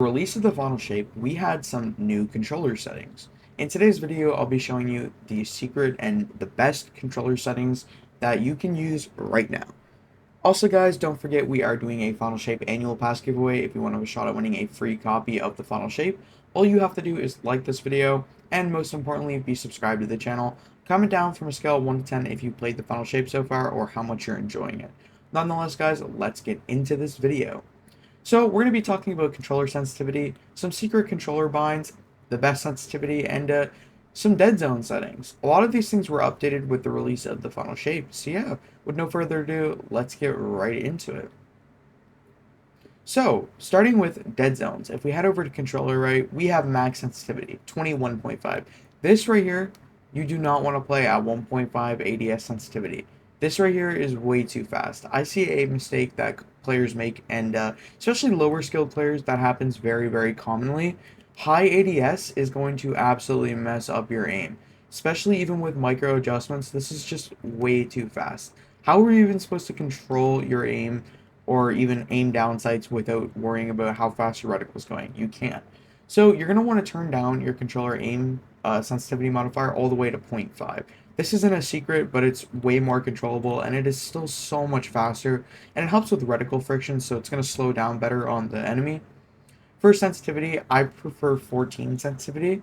release of the final shape, we had some new controller settings. In today's video, I'll be showing you the secret and the best controller settings that you can use right now. Also guys, don't forget we are doing a Final Shape annual pass giveaway. If you want to have a shot at winning a free copy of the Final Shape, all you have to do is like this video, and most importantly, be subscribed to the channel. Comment down from a scale of 1 to 10 if you played the Final Shape so far, or how much you're enjoying it. Nonetheless guys, let's get into this video. So we're going to be talking about controller sensitivity, some secret controller binds, the best sensitivity, and some dead zone settings. A lot of these things were updated with the release of the final shape. So yeah, with no further ado, let's get right into it. So, starting with dead zones, if we head over to controller right, we have max sensitivity, 21.5. This right here, you do not want to play at 1.5 ADS sensitivity. This right here is way too fast. I see a mistake that players make, and especially lower skilled players, that happens very, very commonly. High ADS is going to absolutely mess up your aim, especially even with micro adjustments. This is just way too fast. How are you even supposed to control your aim or even aim down sights without worrying about how fast your reticle is going? You can't. So you're going to want to turn down your controller aim sensitivity modifier all the way to 0.5. This isn't a secret, but it's way more controllable, and it is still so much faster, and it helps with reticle friction, so it's going to slow down better on the enemy. For sensitivity, I prefer 14 sensitivity.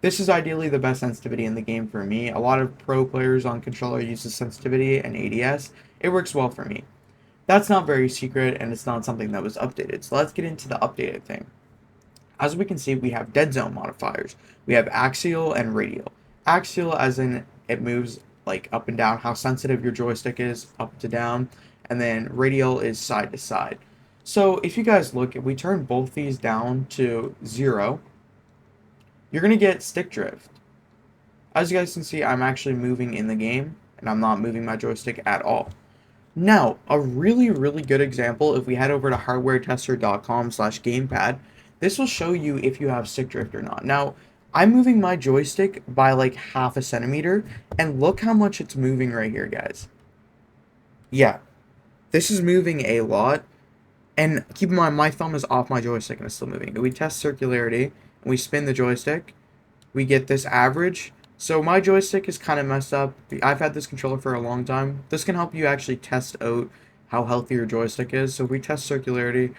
This is ideally the best sensitivity in the game for me. A lot of pro players on controller uses sensitivity and ADS. It works well for me. That's not very secret, and it's not something that was updated. So let's get into the updated thing. As we can see, we have dead zone modifiers. We have axial and radial. Axial as in it moves like up and down, how sensitive your joystick is, up to down, and then radial is side to side. So if you guys look, if we turn both these down to 0, you're going to get stick drift. As you guys can see, I'm actually moving in the game, and I'm not moving my joystick at all. Now, a really, really good example, if we head over to hardwaretester.com/gamepad, this will show you if you have stick drift or not. Now, I'm moving my joystick by like half a centimeter, and look how much it's moving right here, guys. Yeah, this is moving a lot, and keep in mind, my thumb is off my joystick and it's still moving. If we test circularity, and we spin the joystick, we get this average. So my joystick is kind of messed up. I've had this controller for a long time. This can help you actually test out how healthy your joystick is. So if we test circularity,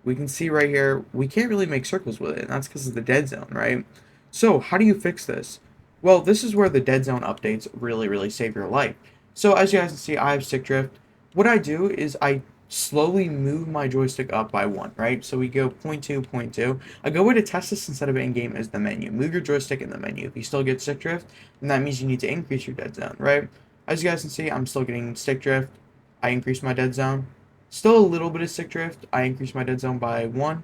we can see right here, we can't really make circles with it, and that's because of the dead zone, right? So how do you fix this? Well, this is where the dead zone updates really, really save your life. So as you guys can see, I have stick drift. What I do is I slowly move my joystick up by 1, right? So we go 0.2, 0.2. A good way to test this instead of in-game is the menu. Move your joystick in the menu. If you still get stick drift, then that means you need to increase your dead zone, right? As you guys can see, I'm still getting stick drift. I increase my dead zone. Still a little bit of stick drift. I increase my dead zone by 1.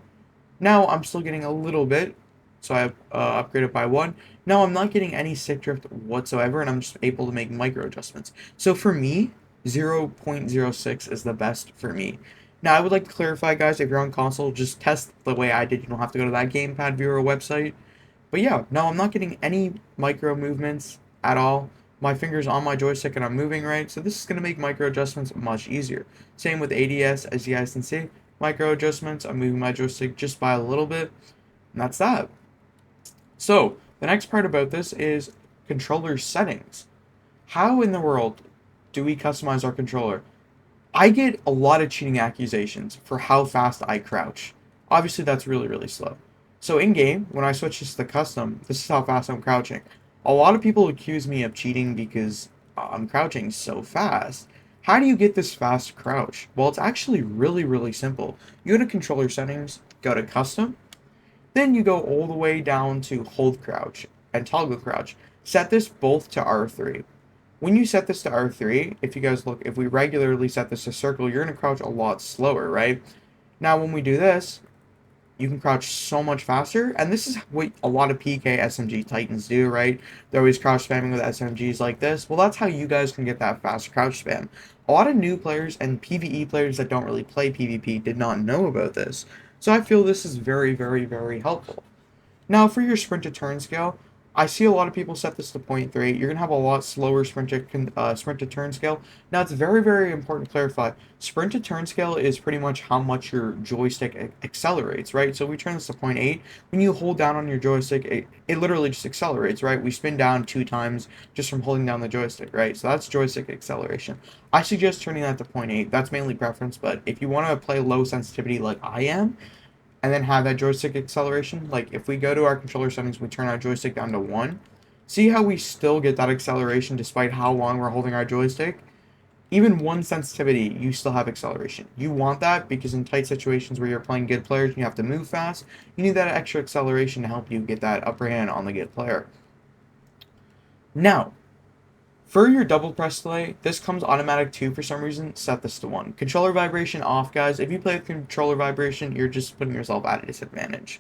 Now I'm still getting a little bit, so I have upgraded by 1. Now I'm not getting any stick drift whatsoever, and I'm just able to make micro adjustments. So for me, 0.06 is the best for me. Now I would like to clarify, guys, if you're on console, just test the way I did. You don't have to go to that gamepad viewer website. But yeah, no, I'm not getting any micro movements at all. My finger's on my joystick and I'm moving right, so this is going to make micro adjustments much easier. Same with ADS, as you guys can see. Micro adjustments, I'm moving my joystick just by a little bit, and that's that. So, the next part about this is controller settings. How in the world do we customize our controller? I get a lot of cheating accusations for how fast I crouch. Obviously, that's really, really slow. So in-game, when I switch this to custom, this is how fast I'm crouching. A lot of people accuse me of cheating because I'm crouching so fast. How do you get this fast crouch? Well, it's actually really, really simple. You go to controller settings, go to custom, then you go all the way down to hold crouch and toggle crouch. Set this both to R3. When you set this to R3, if you guys look, if we regularly set this to circle, you're going to crouch a lot slower, right? Now, when we do this, you can crouch so much faster, and this is what a lot of PK SMG Titans do, right? They're always crouch spamming with SMGs like this. Well, that's how you guys can get that fast crouch spam. A lot of new players and PvE players that don't really play PvP did not know about this. So I feel this is very, very, very helpful. Now, for your sprint to turn scale, I see a lot of people set this to 0.3. You're gonna have a lot slower sprint to turn scale. Now it's very, very important to clarify. Sprint to turn scale is pretty much how much your joystick accelerates, right? So we turn this to 0.8. When you hold down on your joystick, it literally just accelerates, right? We spin down 2 times just from holding down the joystick, right? So that's joystick acceleration. I suggest turning that to 0.8. That's mainly preference, but if you want to play low sensitivity like I am, and then have that joystick acceleration. Like if we go to our controller settings, we turn our joystick down to 1. See how we still get that acceleration despite how long we're holding our joystick? Even 1 sensitivity, you still have acceleration. You want that because in tight situations where you're playing good players and you have to move fast, you need that extra acceleration to help you get that upper hand on the good player. Now, for your double press delay, this comes automatic too for some reason. Set this to 1. Controller vibration off, guys. If you play with controller vibration, you're just putting yourself at a disadvantage.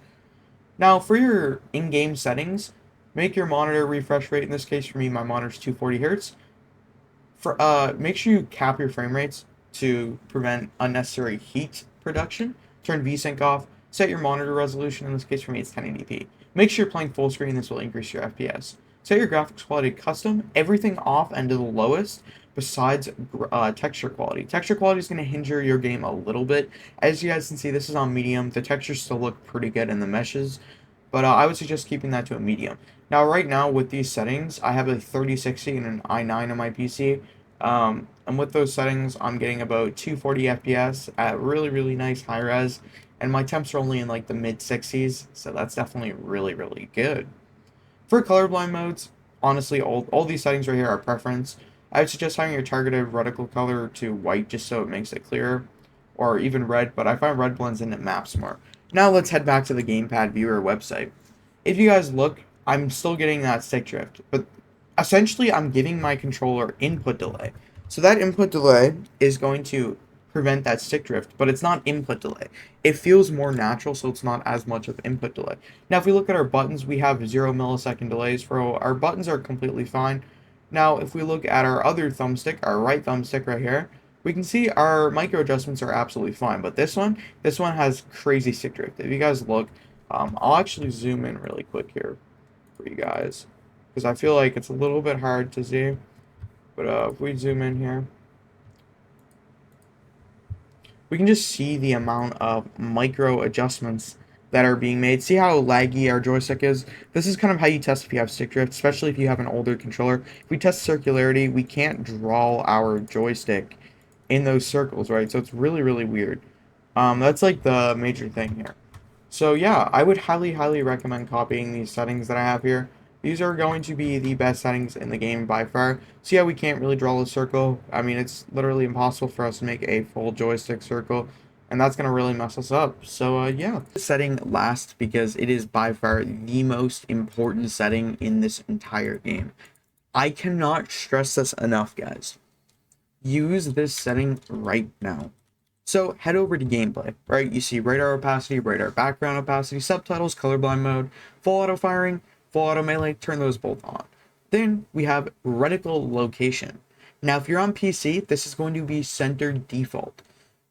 Now, for your in-game settings, make your monitor refresh rate. In this case, for me, my monitor's 240 hertz. Make sure you cap your frame rates to prevent unnecessary heat production. Turn VSync off. Set your monitor resolution. In this case, for me, it's 1080p. Make sure you're playing full screen. This will increase your FPS. Set your graphics quality to custom. Everything off and to the lowest besides texture quality. Texture quality is going to hinder your game a little bit. As you guys can see, this is on medium. The textures still look pretty good in the meshes, but I would suggest keeping that to a medium. Now, right now with these settings, I have a 3060 and an i9 on my PC. And with those settings, I'm getting about 240 FPS at really, really nice high res, and my temps are only in like the mid 60s, so that's definitely really, really good. For colorblind modes, honestly, all these settings right here are preference. I would suggest having your targeted reticle color to white just so it makes it clearer, or even red, but I find red blends in it maps more. Now let's head back to the gamepad viewer website. If you guys look, I'm still getting that stick drift, but essentially I'm giving my controller input delay. So that input delay is going to prevent that stick drift, but it's not input delay. It feels more natural, so it's not as much of input delay. Now, if we look at our buttons, we have 0 millisecond delays. For our buttons are completely fine. Now, if we look at our other thumbstick, our right thumbstick right here, we can see our micro adjustments are absolutely fine. But this one has crazy stick drift. If you guys look, I'll actually zoom in really quick here for you guys, because I feel like it's a little bit hard to see. But if we zoom in here, we can just see the amount of micro adjustments that are being made. See how laggy our joystick is? This is kind of how you test if you have stick drift, especially if you have an older controller. If we test circularity, we can't draw our joystick in those circles, right? So it's really, really weird. That's like the major thing here. So yeah, I would highly, highly recommend copying these settings that I have here. These are going to be the best settings in the game by far. See how we can't really draw a circle? I mean, it's literally impossible for us to make a full joystick circle, and that's going to really mess us up. So yeah. Setting last because it is by far the most important setting in this entire game. I cannot stress this enough, guys. Use this setting right now. So head over to gameplay, right? You see radar opacity, radar background opacity, subtitles, colorblind mode, full auto firing, full auto melee, turn those both on. Then we have reticle location. Now, if you're on PC, this is going to be center default.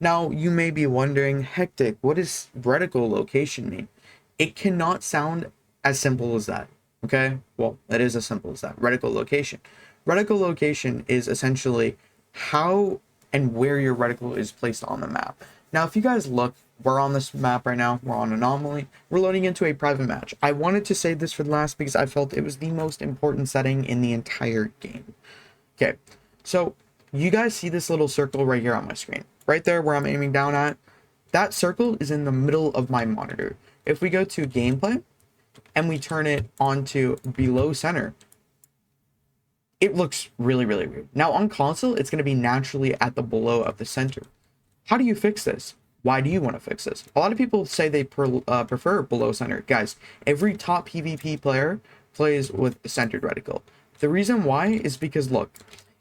Now, you may be wondering, Hectic, what does reticle location mean? It cannot sound as simple as that, okay? Well, it is as simple as that, reticle location. Reticle location is essentially how and where your reticle is placed on the map. Now, if you guys look, we're on this map right now. We're on Anomaly. We're loading into a private match. I wanted to save this for the last because I felt it was the most important setting in the entire game. Okay, so you guys see this little circle right here on my screen. Right there where I'm aiming down at. That circle is in the middle of my monitor. If we go to gameplay and we turn it onto below center, it looks really, really weird. Now on console, it's going to be naturally at the below of the center. How do you fix this? Why do you want to fix this? A lot of people say they prefer below center. Guys, every top PvP player plays with centered reticle. The reason why is because, look,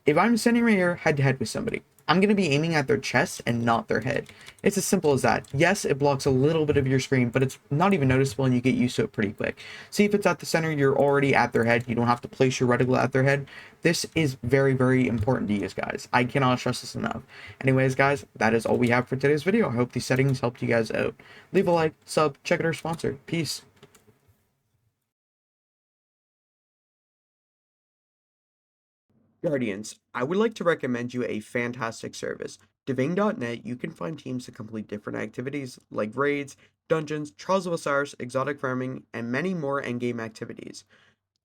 if I'm standing right here head to head with somebody, I'm going to be aiming at their chest and not their head. It's as simple as that. Yes, it blocks a little bit of your screen, but it's not even noticeable and you get used to it pretty quick. See, if it's at the center, you're already at their head. You don't have to place your reticle at their head. This is very, very important to use, guys. I cannot stress this enough. Anyways, guys, that is all we have for today's video. I hope these settings helped you guys out. Leave a like, sub, check out our sponsor. Peace. Guardians, I would like to recommend you a fantastic service. Diving.net, you can find teams to complete different activities like raids, dungeons, Trials of Osiris, exotic farming, and many more endgame activities.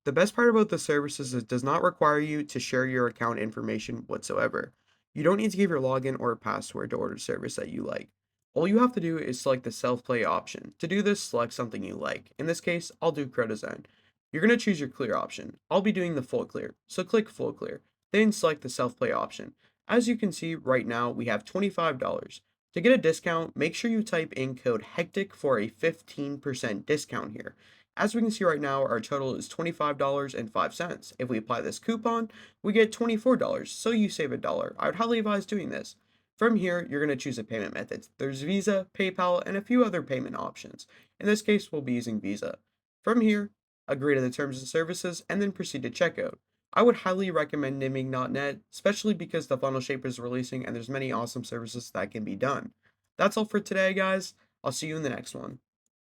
The best part about the service is it does not require you to share your account information whatsoever. You don't need to give your login or password to order a service that you like. All you have to do is select the self-play option. To do this, select something you like. In this case, I'll do Crow Design. You're going to choose your clear option. I'll be doing the full clear, so click full clear. Then select the self-play option. As you can see right now, we have $25. To get a discount, make sure you type in code HECTIC for a 15% discount here. As we can see right now, our total is $25.05. If we apply this coupon, we get $24, so you save $1. I would highly advise doing this. From here, you're going to choose a payment method. There's Visa, PayPal, and a few other payment options. In this case, we'll be using Visa. From here, agree to the terms and services, and then proceed to checkout. I would highly recommend Niming.net, especially because the funnel shaper is releasing and there's many awesome services that can be done. That's all for today, guys. I'll see you in the next one.